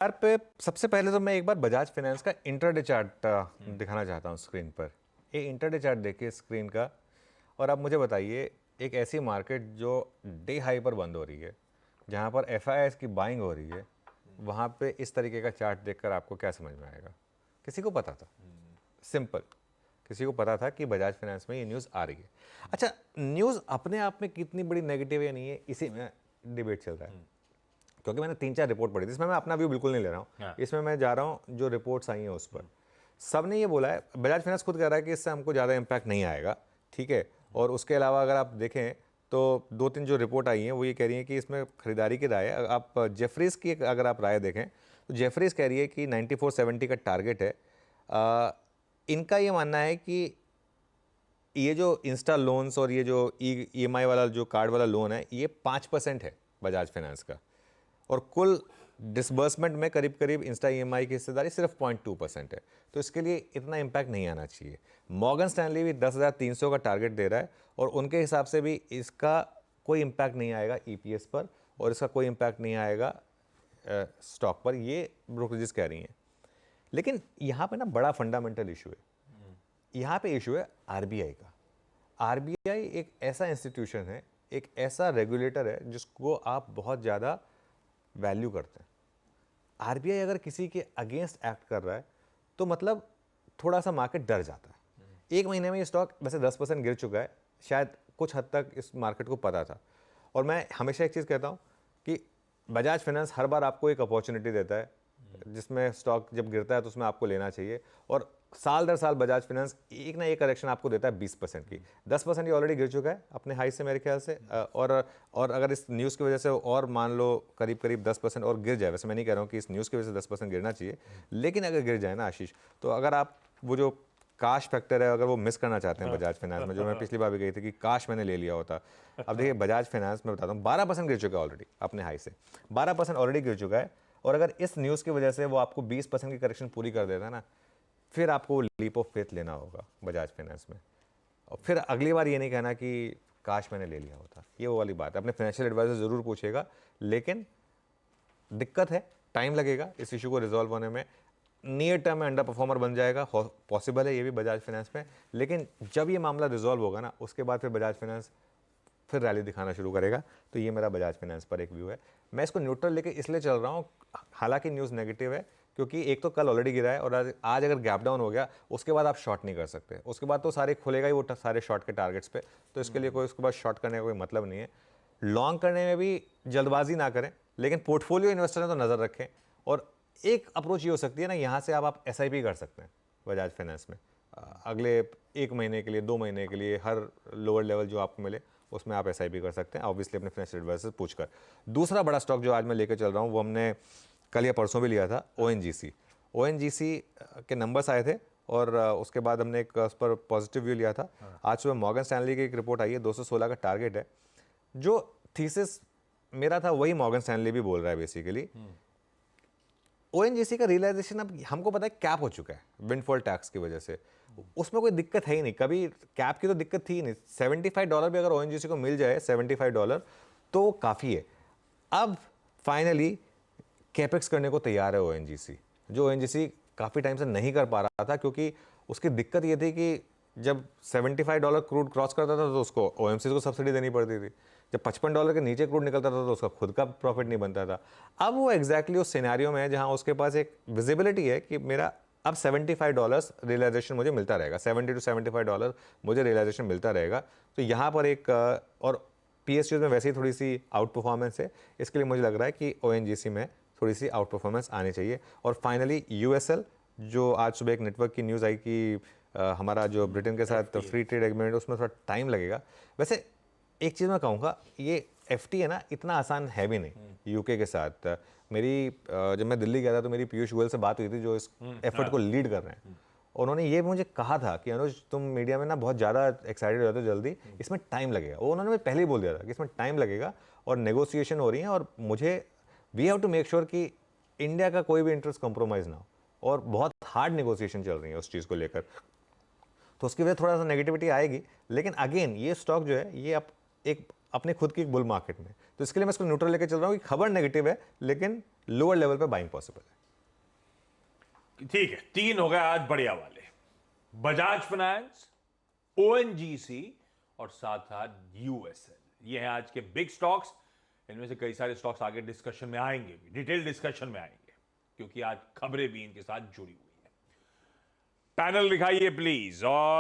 यार पे सबसे पहले तो मैं एक बार बजाज फाइनेंस का इंटरडे चार्ट दिखाना चाहता हूँ स्क्रीन पर। ये इंटरडे चार्ट देखिए स्क्रीन का, और आप मुझे बताइए एक ऐसी मार्केट जो डे हाई पर बंद हो रही है, जहाँ पर एफआईआईस की बाइंग हो रही है, वहाँ पे इस तरीके का चार्ट देखकर आपको क्या समझ में आएगा? किसी को पता था? सिंपल, किसी को पता था कि बजाज फाइनेंस में ये न्यूज़ आ रही है। अच्छा, न्यूज़ अपने आप में कितनी बड़ी नेगेटिव या नहीं है, इसी में डिबेट चल रहा है। क्योंकि मैंने 3-4 रिपोर्ट पढ़ी थी, इसमें मैं अपना व्यू बिल्कुल नहीं ले रहा हूँ। हाँ। इसमें मैं जा रहा हूँ जो रिपोर्ट्स आई हैं उस पर। सब ने ये बोला है, बजाज फाइनेंस खुद कह रहा है कि इससे हमको ज़्यादा इम्पैक्ट नहीं आएगा, ठीक है। और उसके अलावा अगर आप देखें तो 2-3 जो रिपोर्ट आई हैं वो ये कह रही हैं कि इसमें खरीदारी की राय है। आप जेफरीज की अगर आप राय देखें तो जेफरीज कह रही है कि 9470 का टारगेट है। इनका ये मानना है कि ये जो इंस्टा लोन्स और ये जो EMI वाला जो कार्ड वाला लोन है, ये 5% है बजाज फाइनेंस का, और कुल डिसबर्समेंट में करीब करीब इंस्टा EMI की हिस्सेदारी सिर्फ 0.2% है। तो इसके लिए इतना इम्पैक्ट नहीं आना चाहिए। मॉर्गन स्टैनली भी 10,300 का टारगेट दे रहा है, और उनके हिसाब से भी इसका कोई इम्पैक्ट नहीं आएगा EPS पर, और इसका कोई इम्पैक्ट नहीं आएगा स्टॉक पर, ये ब्रोकरेजेस कह रही हैं। लेकिन यहाँ पे ना बड़ा फंडामेंटल इशू है। यहाँ पे इशू है RBI का। RBI एक ऐसा इंस्टीट्यूशन है, एक ऐसा रेगुलेटर है जिसको आप बहुत ज़्यादा वैल्यू करते हैं। RBI अगर किसी के अगेंस्ट एक्ट कर रहा है तो मतलब थोड़ा सा मार्केट डर जाता है। एक महीने में ये स्टॉक वैसे 10% गिर चुका है, शायद कुछ हद तक इस मार्केट को पता था। और मैं हमेशा एक चीज़ कहता हूँ कि बजाज फाइनेंस हर बार आपको एक अपॉर्चुनिटी देता है, जिसमें स्टॉक जब गिरता है तो उसमें आपको लेना चाहिए। और साल दर साल बजाज फाइनेंस एक ना एक करेक्शन आपको देता है 20% की। 10% ये ऑलरेडी गिर चुका है अपने हाई से मेरे ख्याल से। और अगर इस न्यूज़ की वजह से और मान लो करीब करीब 10% और गिर जाए, वैसे मैं नहीं कह रहा हूँ कि इस न्यूज़ की वजह से 10% गिरना चाहिए, लेकिन अगर गिर जाए ना आशीष, तो अगर आप वो जो काश फैक्टर है अगर वो मिस करना चाहते हैं बजाज फाइनेंस में, जो मैं पिछली बार भी गई थी कि काश मैंने ले लिया होता। अब देखिए बजाज फाइनेंस में बताता हूँ 12% गिर चुका है ऑलरेडी अपने हाई से, 12% ऑलरेडी गिर चुका है। और अगर इस न्यूज़ की वजह से वो आपको 20% की करेक्शन पूरी कर देता है ना, फिर आपको लीप ऑफ फेथ लेना होगा बजाज फाइनेंस में। और फिर अगली बार ये नहीं कहना कि काश मैंने ले लिया होता, ये वो वाली बात है। अपने फाइनेंशियल एडवाइजर ज़रूर पूछेगा, लेकिन दिक्कत है, टाइम लगेगा इस इशू को रिजॉल्व होने में। नियर टर्म में अंडर परफॉर्मर बन जाएगा, पॉसिबल है ये भी बजाज फाइनेंस में, लेकिन जब ये मामला रिजॉल्व होगा ना, उसके बाद फिर बजाज फाइनेंस फिर रैली दिखाना शुरू करेगा। तो ये मेरा बजाज फाइनेंस पर एक व्यू है। मैं इसको न्यूट्रल लेके इसलिए चल रहा हूँ, हालांकि न्यूज़ नेगेटिव है, क्योंकि एक तो कल ऑलरेडी गिरा है, और आज अगर गैप डाउन हो गया उसके बाद आप शॉर्ट नहीं कर सकते, उसके बाद तो सारे खुलेगा ही वो सारे शॉर्ट के टारगेट्स पे। तो इसके लिए कोई उसके बाद शॉर्ट करने का कोई मतलब नहीं है। लॉन्ग करने में भी जल्दबाजी ना करें, लेकिन पोर्टफोलियो इन्वेस्टर है तो नज़र रखें। और एक अप्रोच ये हो सकती है ना, यहाँ से आप SIP कर सकते हैं बजाज फाइनेंस में, अगले 1 महीने के लिए, 2 महीने के लिए, हर लोअर लेवल जो आपको मिले उसमें आप SIP कर सकते हैं, ऑब्वियसली अपने फाइनेंशियल एडवाइजर से पूछकर। दूसरा बड़ा स्टॉक जो आज मैं लेकर चल रहा हूँ वो हमने कल या परसों भी लिया था, ONGC के नंबर्स आए थे, और उसके बाद हमने एक उस पर पॉजिटिव व्यू लिया था। आज सुबह मॉर्गन स्टैनली की एक रिपोर्ट आई है, 216 का टारगेट है। जो थीसिस मेरा था वही मॉर्गन स्टैनली भी बोल रहा है बेसिकली। ONGC का रियलाइजेशन अब हमको पता है कैप हो चुका है विंडफॉल टैक्स की वजह से, उसमें कोई दिक्कत है ही नहीं, कभी कैप की तो दिक्कत थी ही नहीं। $75 भी अगर ONGC को मिल जाए, $75 तो काफ़ी है। अब फाइनली कैपेक्स करने को तैयार है ONGC, जो ONGC काफ़ी टाइम से नहीं कर पा रहा था, क्योंकि उसकी दिक्कत ये थी कि जब $75 क्रूड क्रॉस करता था तो उसको OMCs को सब्सिडी देनी पड़ती थी, जब $55 के नीचे क्रूड निकलता था तो उसका खुद का प्रॉफिट नहीं बनता था। अब वो एग्जैक्टली उस सिनेरियो में है जहां उसके पास एक विजिबिलिटी है कि मेरा अब $75 रियलाइजेशन मुझे मिलता रहेगा, $70 to $75 मुझे रियलाइजेशन मिलता रहेगा। तो यहाँ पर एक और PSUs में वैसे ही थोड़ी सी आउट परफॉर्मेंस है, इसके लिए मुझे लग रहा है कि ONGC में थोड़ी सी आउट परफॉर्मेंस आनी चाहिए। और फाइनली USL, जो आज सुबह एक नेटवर्क की न्यूज़ आई कि हमारा जो ब्रिटेन के साथ फ्री ट्रेड एग्रीमेंट, उसमें थोड़ा टाइम लगेगा। वैसे एक चीज़ मैं कहूँगा, ये FTA है ना, इतना आसान है भी नहीं UK के साथ। मेरी जब मैं दिल्ली गया था तो मेरी पीयूष गोयल से बात हुई थी, जो इस एफर्ट को लीड कर रहे हैं। उन्होंने ये मुझे कहा था कि अनुज, तुम मीडिया में ना बहुत ज़्यादा एक्साइटेड हो जाते हो जल्दी, इसमें टाइम लगेगा। वो उन्होंने पहले ही बोल दिया था कि इसमें टाइम लगेगा और नेगोशिएशन हो रही है, और मुझे we have to make sure कि इंडिया का कोई भी इंटरेस्ट कॉम्प्रोमाइज़ ना हो, और बहुत हार्ड नेगोशिएशन चल रही है उस चीज़ को लेकर। तो उसकी वजह थोड़ा सा नेगेटिविटी आएगी, लेकिन अगेन ये स्टॉक जो है ये एक अपने खुद की एक बुल मार्केट में, तो इसके लिए मैं इसको न्यूट्रल लेकर चल रहा हूँ कि खबर नेगेटिव है, लेकिन लोअर लेवल पे बाइंग पॉसिबल है। ठीक है, 3 हो गए आज बढ़िया वाले, बजाज फाइनेंस, ओएनजीसी और साथ साथ यूएसएल। ये हैं आज के बिग स्टॉक्स। इनमें से कई सारे स्टॉक्स आगे डिस्कशन में आएंगे, डिटेल डिस्कशन में आएंगे, क्योंकि आज खबरें भी इनके साथ जुड़ी हुई हैं। पैनल दिखाइए प्लीज। और